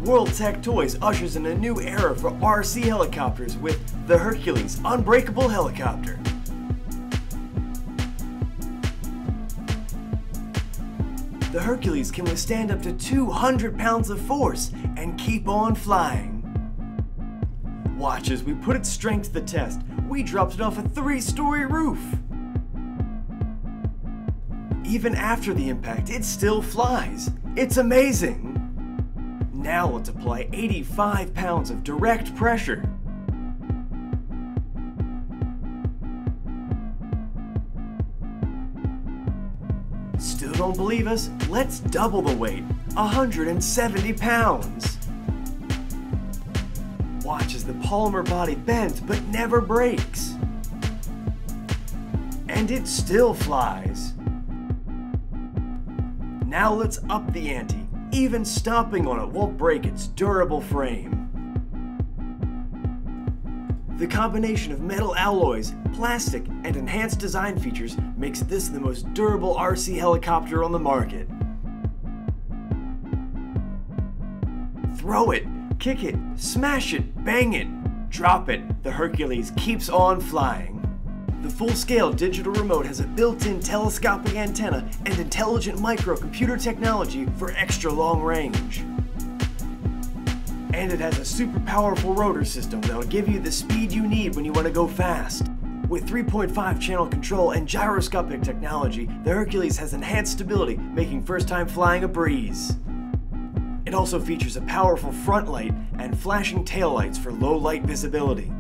World Tech Toys ushers in a new era for RC helicopters with the Hercules Unbreakable Helicopter. The Hercules can withstand up to 200 pounds of force and keep on flying. Watch as we put its strength to the test. We dropped it off a 3-story roof. Even after the impact, it still flies. It's amazing. Now let's apply 85 pounds of direct pressure. Still don't believe us? Let's double the weight, 170 pounds. Watch as the polymer body bends but never breaks. And it still flies. Now let's up the ante. Even stomping on it won't break its durable frame. The combination of metal alloys, plastic, and enhanced design features makes this the most durable RC helicopter on the market. Throw it, kick it, smash it, bang it, drop it, the Hercules keeps on flying. The full-scale digital remote has a built-in telescopic antenna and intelligent microcomputer technology for extra long range. And it has a super powerful rotor system that'll give you the speed you need when you want to go fast. With 3.5 channel control and gyroscopic technology, the Hercules has enhanced stability, making first-time flying a breeze. It also features a powerful front light and flashing taillights for low light visibility.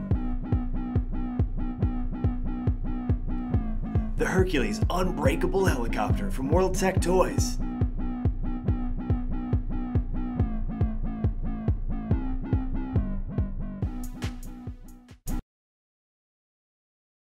The Hercules Unbreakable Helicopter from World Tech Toys.